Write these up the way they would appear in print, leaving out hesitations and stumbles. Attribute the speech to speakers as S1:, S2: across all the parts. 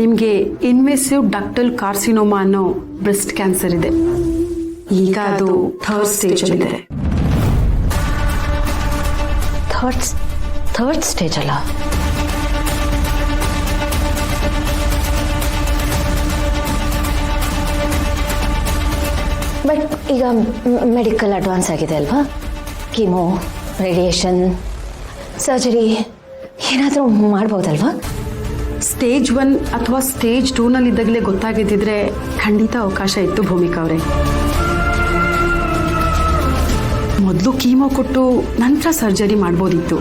S1: ನಿಮಗೆ invasive ductal carcinoma ಅನ್ನೋ breast cancer ಇದೆ. ಈಗ ಅದು ಥರ್ಡ್ ಸ್ಟೇಜ್ ಇದೆ.
S2: ಥರ್ಡ್ ಸ್ಟೇಜ್ ಅಲ್ಲ? ಬಟ್ ಈಗ ಮೆಡಿಕಲ್ ಅಡ್ವಾನ್ಸ್ ಆಗಿದೆ ಅಲ್ವಾ? ಕೀಮೋ, ರೇಡಿಯೇಷನ್, ಸರ್ಜರಿ ಏನಾದರೂ ಮಾಡ್ಬೋದಲ್ವಾ?
S1: ಸ್ಟೇಜ್ 1 ಅಥವಾ ಸ್ಟೇಜ್ 2ನಲ್ಲಿ ಇದ್ದಾಗಲೇ ಗೊತ್ತಾಗಿದ್ದಿದ್ರೆ ಖಂಡಿತ ಅವಕಾಶ ಇತ್ತು ಭೂಮಿಕಾ ಅವರೇ. ಮೊದಲು ಕೀಮೋ ಕೊಟ್ಟು ನಂತರ ಸರ್ಜರಿ ಮಾಡ್ಬೋದಿತ್ತು.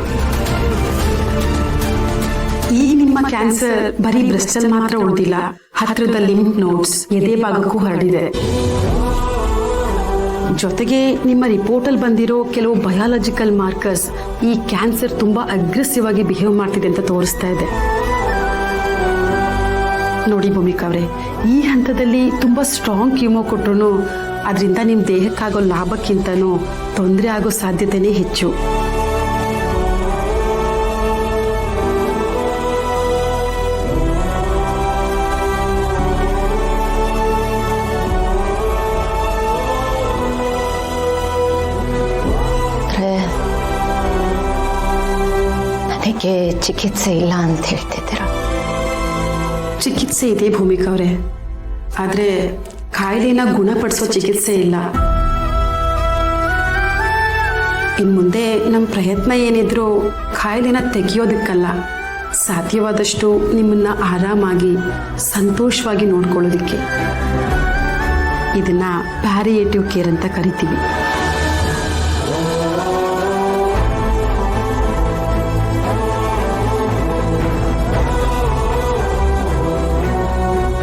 S1: ಈಗ ನಿಮ್ಮ ಕ್ಯಾನ್ಸರ್ ಬರೀ ಬ್ರೆಸ್ಟಲ್ಲಿ ಮಾತ್ರ ಉಳಿದಿಲ್ಲ, ಹತ್ತಿರದ ಲಿಂಫ್ ನೋಡ್ಸ್, ಎದೆ ಭಾಗಕ್ಕೂ ಹರಡಿದೆ. ಜೊತೆಗೆ ನಿಮ್ಮ ರಿಪೋರ್ಟಲ್ಲಿ ಬಂದಿರೋ ಕೆಲವು ಬಯಾಲಜಿಕಲ್ ಮಾರ್ಕರ್ಸ್ ಈ ಕ್ಯಾನ್ಸರ್ ತುಂಬಾ ಅಗ್ರೆಸಿವ್ ಆಗಿ ಬಿಹೇವ್ ಮಾಡ್ತಿದೆ ಅಂತ ತೋರಿಸ್ತಾ ಇದೆ. ನೋಡಿ ಭೂಮಿಕಾ ಅವರೇ, ಈ ಹಂತದಲ್ಲಿ ತುಂಬಾ ಸ್ಟ್ರಾಂಗ್ ಕೀಮೋ ಕೊಟ್ರು ಅದರಿಂದ ನಿಮ್ಮ ದೇಹಕ್ಕಾಗೋ ಲಾಭಕ್ಕಿಂತನೂ ತೊಂದರೆ ಆಗೋ ಸಾಧ್ಯತೆನೇ ಹೆಚ್ಚು.
S2: ನನಗೆ ಚಿಕಿತ್ಸೆ ಇಲ್ಲ ಅಂತ ಹೇಳ್ತಿದ್ದೀರಾ?
S1: ಚಿಕಿತ್ಸೆ ಇದೆ ಭೂಮಿಕಾ ಅವರೇ, ಆದ್ರೆ ಕಾಯಿಲೆನ ಗುಣಪಡಿಸೋ ಚಿಕಿತ್ಸೆ ಇಲ್ಲ. ಇನ್ ಮುಂದೆ ನಮ್ಮ ಪ್ರಯತ್ನ ಏನಿದ್ರು ಕಾಯಿಲೆನ ತೆಗೆಯೋದಕ್ಕಲ್ಲ, ಸಾಧ್ಯವಾದಷ್ಟು ನಿಮ್ಮನ್ನ ಆರಾಮಾಗಿ ಸಂತೋಷವಾಗಿ ನೋಡ್ಕೊಳ್ಳೋದಿಕ್ಕೆ. ಇದನ್ನ ಪ್ಯಾರಿಯೇಟಿವ್ ಕೇರ್ ಅಂತ ಕರಿತೀವಿ.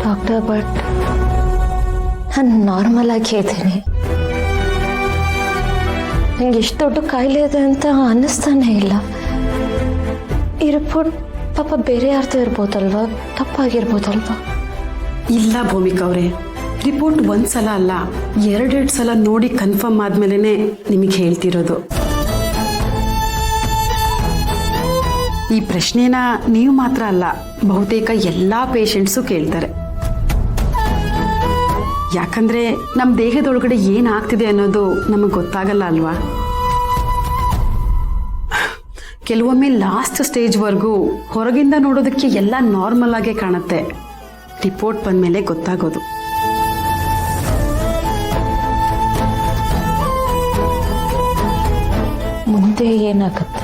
S2: ಡಾಕ್ಟರ್, ಬಟ್ ನಾನು ನಾರ್ಮಲ್ ಆಗಿ ಇದ್ದೀನಿ. ನಂಗೆ ಇಷ್ಟು ದೊಡ್ಡ ಕಾಯಿಲೆ ಇದೆ ಅಂತ ಅನ್ನಿಸ್ತಾನೆ ಇಲ್ಲ. ಈ ರಿಪೋರ್ಟ್ ಪಾಪ ಬೇರೆ ಯಾರ್ದು ಇರ್ಬೋದಲ್ವಾ? ತಪ್ಪಾಗಿರ್ಬೋದಲ್ವಾ?
S1: ಇಲ್ಲ ಭೂಮಿಕಾ ಅವರೇ, ರಿಪೋರ್ಟ್ ಒಂದ್ಸಲ ಅಲ್ಲ 2 ಸಲ ನೋಡಿ ಕನ್ಫರ್ಮ್ ಆದ್ಮೇಲೆ ನಿಮಗೆ ಹೇಳ್ತಿರೋದು. ಈ ಪ್ರಶ್ನೆನ ನೀವು ಮಾತ್ರ ಅಲ್ಲ, ಬಹುತೇಕ ಎಲ್ಲಾ ಪೇಷಂಟ್ಸು ಕೇಳ್ತಾರೆ. ಯಾಕಂದ್ರೆ ನಮ್ಮ ದೇಹದೊಳಗಡೆ ಏನಾಗ್ತಿದೆ ಅನ್ನೋದು ನಮಗೆ ಗೊತ್ತಾಗಲ್ಲ ಅಲ್ವಾ? ಕೆಲವೊಮ್ಮೆ ಲಾಸ್ಟ್ ಸ್ಟೇಜ್ವರೆಗೂ ಹೊರಗಿಂದ ನೋಡೋದಕ್ಕೆ ಎಲ್ಲ ನಾರ್ಮಲ್ ಆಗೇ ಕಾಣುತ್ತೆ, ರಿಪೋರ್ಟ್ ಬಂದ್ಮೇಲೆ ಗೊತ್ತಾಗೋದು.
S2: ಮುಂದೆ ಏನಾಗುತ್ತೆ?